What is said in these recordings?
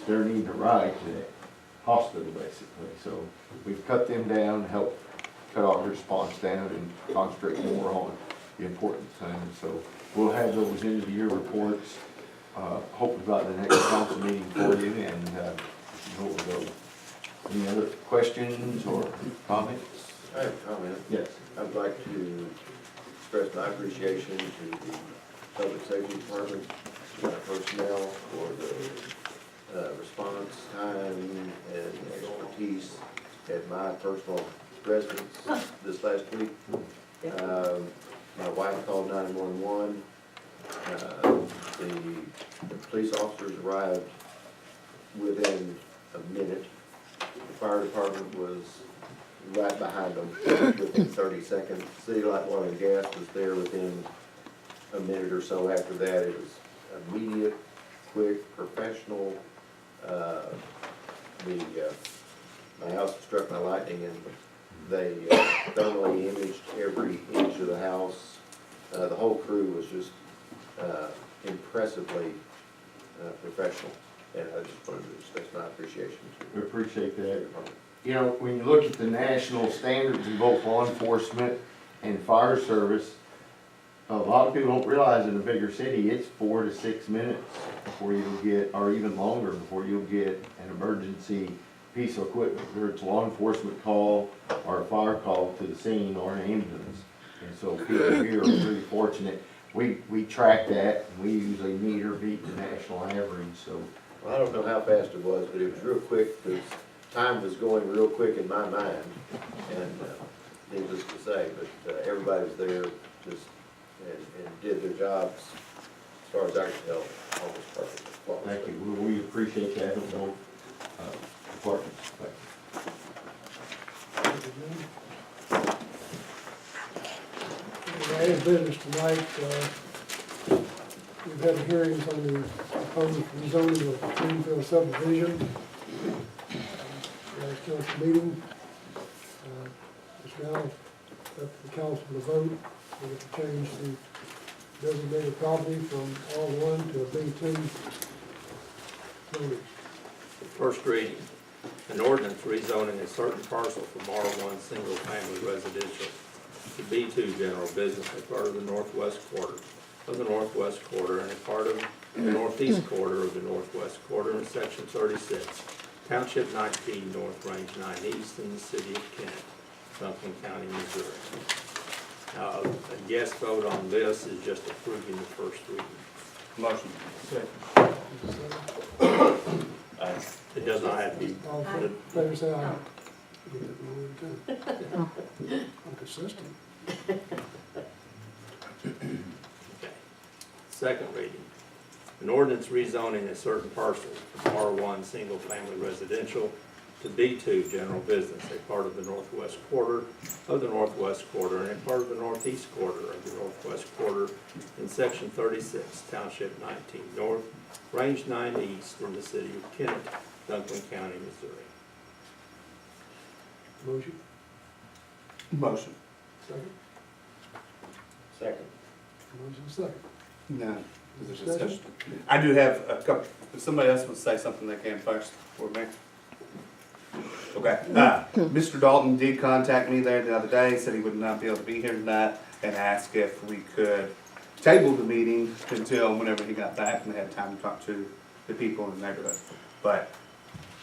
they're needing a ride to the hospital basically. So we've cut them down, helped cut our response down and concentrate more on the important things. So we'll have those end of the year reports, hopefully by the next council meeting for you, and we'll go. Any other questions or comments? I have a comment. Yes. I'd like to express my appreciation to the Public Safety Department, personnel for the response time and expertise at my personal residence this last week. My wife called 911. The police officers arrived within a minute. The fire department was right behind them within 30 seconds. City Light Water and Gas was there within a minute or so after that. It was immediate, quick, professional. My house was struck by lightning, and they thoroughly imaged every inch of the house. The whole crew was just impressively professional, and I just wanted to express my appreciation to We appreciate that. You know, when you look at the national standards in both law enforcement and fire service, a lot of people don't realize in a bigger city, it's 4 to 6 minutes before you'll get, or even longer, before you'll get an emergency piece of equipment, whether it's a law enforcement call or a fire call to the scene or an ambulance. And so people here are really fortunate. We track that, and we usually meet or beat the national average, so. Well, I don't know how fast it was, but it was real quick, because time was going real quick in my mind, and needless to say, but everybody was there just and did their jobs, as far as I can tell, almost perfectly. Thank you. We appreciate that in both departments. As business tonight, we've had hearings on the proposed rezoning of Greenfield subdivision. Last council meeting, it's now up to the council to vote whether to change the designated property from R1 to a B2 zoning. First reading, an ordinance rezoning a certain parcel from R1 single family residential to B2 general business, a part of the northwest quarter of the northwest quarter and a part of the northeast quarter of the northwest quarter in section 36, township 19 north, range 9 east in the city of Kennett, Duncan County, Missouri. Now, a yes vote on this is just approving the first reading. Motion. It does not have to be. All in favor, say aye. I'm consistent. Okay. Second reading. An ordinance rezoning a certain parcel from R1 single family residential to B2 general business, a part of the northwest quarter of the northwest quarter and a part of the northeast quarter of the northwest quarter in section 36, township 19 north, range 9 east in the city of Kennett, Duncan County, Missouri. Motion, Motion. second. Second. Motion, second. No. Is there Discussion? discussion? I do have a couple, if somebody else wants to say something, they can first for me. Okay. Mr. Dalton did contact me there the other day, said he would not be able to be here tonight, and asked if we could table the meeting until whenever he got back and had time to talk to the people in the neighborhood. But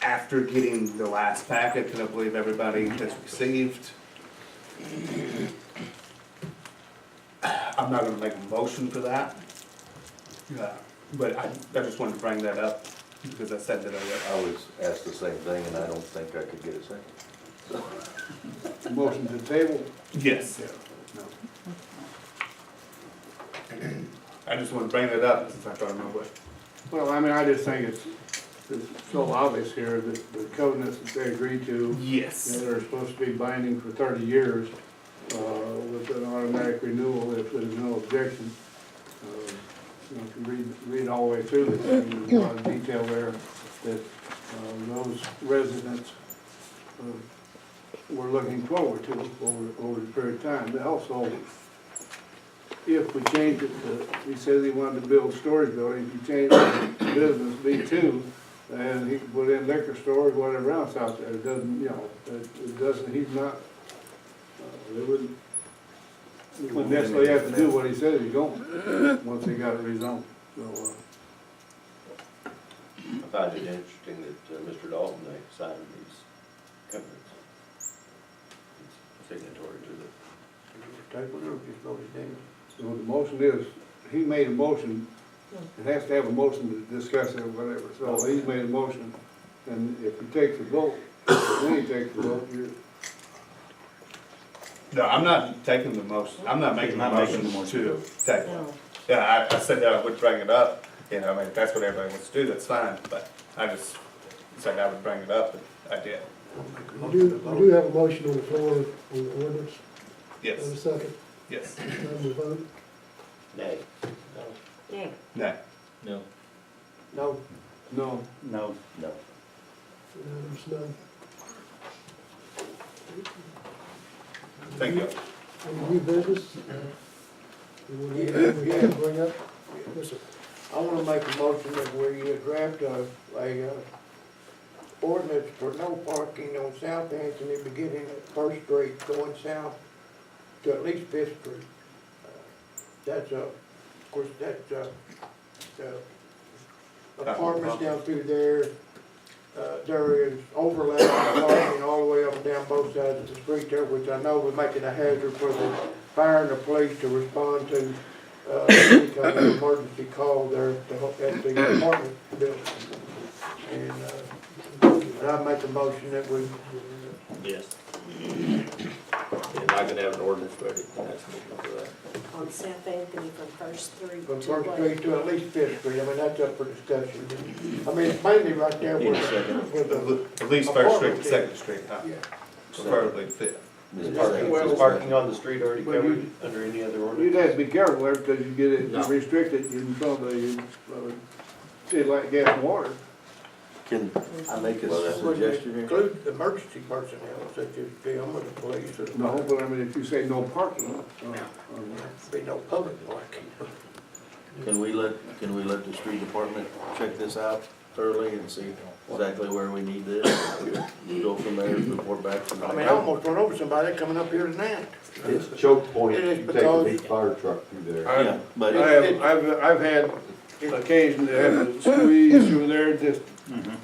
after getting the last packet that I believe everybody has received, I'm not gonna make a motion for that. But I just wanted to bring that up because I said that I would. I was asked the same thing, and I don't think I could get a second. Motion to table? Yes. No. I just want to bring that up since I thought of my way. Well, I mean, I just think it's so obvious here that the covenants that they agreed to, Yes. that are supposed to be binding for 30 years, with an automatic renewal if there's no objection. You know, if you read all the way through this, there's a lot of detail there that those residents were looking forward to over the period of time. But also, if we change it to, he said he wanted to build a storage building, if you change it to business B2, and he can put in liquor stores, whatever else out there, it doesn't, you know, it doesn't, he's not, they wouldn't necessarily have to do what he said he's going, once he got it rezoned, so, I find it interesting that Mr. Dalton, they signed these covenants. He's signatory to so the motion is, he made a motion, it has to have a motion to discuss it or whatever, so he's made a motion, and if he takes a vote, then he takes a vote, you're, No, I'm not taking the motion, I'm not making the Not making motion the to take it. No. Yeah, I said that I would bring it up, you know, I mean, if that's what everybody wants to do, that's fine, but I just said I would bring it up, and I did. We do have a motion on the floor on the ordinance. Yes, And a second, yes, time to vote. Nay. Yeah. no. No. No. no, No. No. Unanimous, no. Thank you. Any new business? You want to bring up? Yes, sir. I wanna make a motion that we draft a ordinance for no parking on South Anthony, beginning at First Street, going south to at least Fifth Street. That's of course, that's apartments down through there. There is overlap parking all the way up and down both sides of the street there, which I know would make it a hazard for the fire and the police to respond to any kind of emergency call there at the apartment building. And I make a motion that we, Yes. And I can have an ordinance ready for next meeting for that. On South Anthony from First Street from to First what? Street to at least Fifth Street, I mean, that's up for discussion. I mean, it's mainly right there Need a with second. the, At least First Street to Second Street, huh? yeah. Preferably Fifth. Is parking on the street already Well, covered under any other you'd ordinance? have to be careful there, because you get it No. restricted in some of the, city like gas and water. Can I make a Wouldn't suggestion here? include the emergency personnel, such as them or the police or the No, fire. but I mean, if you say no parking, Be no public parking. Can we let the street department check this out thoroughly and see exactly where we need this? Go from there, report back to I mean, I almost run over somebody coming up here tonight. It's choke point, It is you take a because- big fire truck through there. I- Yeah, but. I've had occasion to have to squeeze through there, just,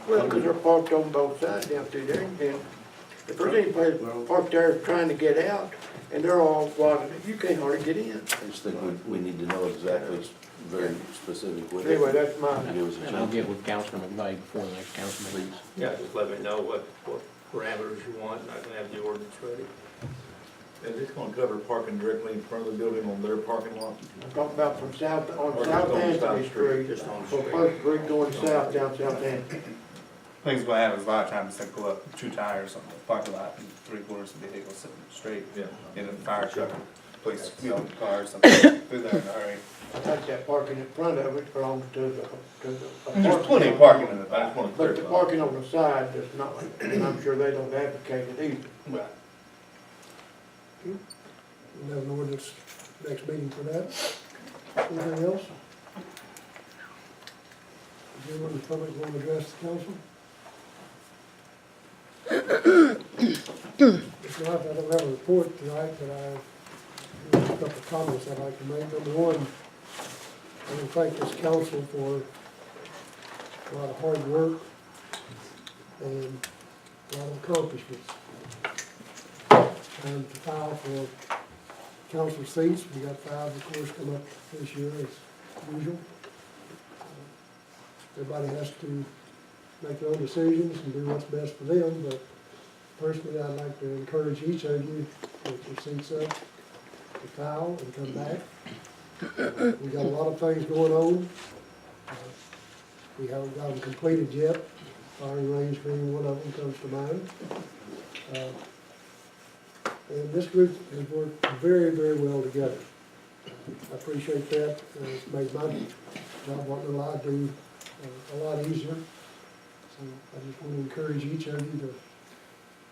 Well, because they're parked on both sides down through there, and if there's any place parked there trying to get out, and they're all blocked, you can't hardly get in. I just think we need to know exactly, very specific with it. Anyway, that's my, Give us a And I'll chance. get with Councilman McVeigh before the next council meeting. Yeah, just let me know what parameters you want, and I can have the ordinance ready. Is this gonna cover parking directly in front of the building on their parking lot? I'm talking about from south, on Or just South on Anthony South Street, Street, just on the from street. First Street going south down South Anthony. Things gonna happen is a lot of times they pull up two tires on the parking lot and 3/4 of the vehicles sitting straight. Yeah. In a fire truck, police, car or something, through there in a hurry. I think that parking in front of it belongs to the. There's plenty of parking in the I just back. wanna But the clarify. parking on the side does not, and I'm sure they don't advocate it either. Right. We'll have an ordinance next meeting for that. Anything else? Does anyone in the public want to address the council? If not, I don't have a report tonight, but I have a couple of comments I'd like to make. Number one, I want to thank this council for a lot of hard work and a lot of accomplishments. Time to file for council seats. We got 5, of course, come up this year as usual. Everybody has to make their own decisions and do what's best for them, but personally, I'd like to encourage each of you to get your seats up, to file and come back. We got a lot of things going on. We haven't got them completed yet. Firing range being one of them comes to mind. And this group has worked very, very well together. I appreciate that. It's made my job, what little I do, a lot easier. So I just want to encourage each of you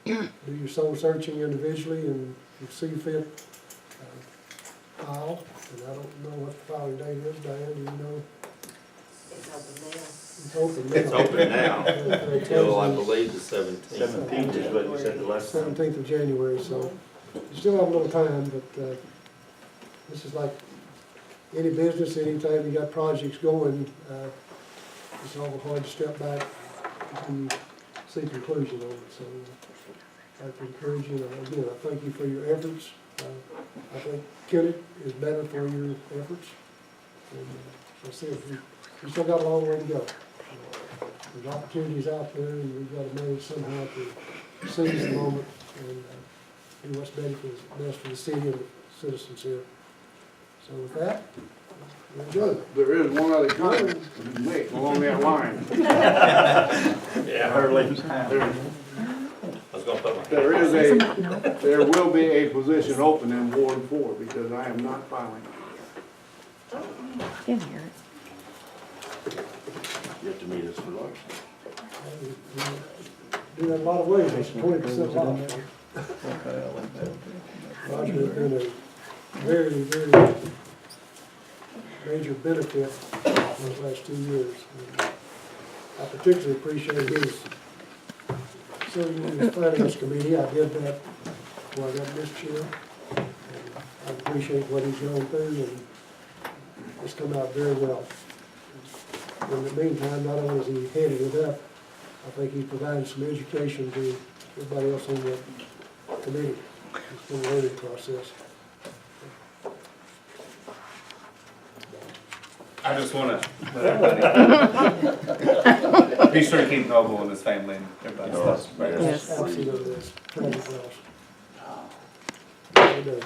to do your soul searching individually, and if you see fit, file. And I don't know what the filing date is, Diane, do you know? It's on the mail. It's open now. It's open now until I Until believe the 17th. 17th is what you said the last time. 17th of January, so you still have a little time, but this is like any business, anytime you got projects going, it's awful hard to step back and see conclusion on it, so I'd like to encourage you, and again, I thank you for your efforts. I think Kennett is better for your efforts, and I said, we still got a long way to go. There's opportunities out there, and we've got to manage somehow to seize the moment and do what's best for the city and the citizens here. So with that, we're adjourned. There is one other comment to make along that line. Yeah, Early. I was gonna put my. There will be a position open in Ward 4 because I am not filing. In here. You have to meet us for lunch. Do that a lot of ways, it's 20% off. Roger has been a very, very major benefit in the last 2 years. And I particularly appreciate his serving in the finance committee. I did that when I got this chair. And I appreciate what he's gone through, and it's come out very well. In the meantime, not only has he headed it up, I think he's provided some education to everybody else on the committee. It's been a learning process. I just wanna let everybody be sure to keep Noble and his family and everybody's stuff. Yes. Absolutely, it's tragic loss. Well done.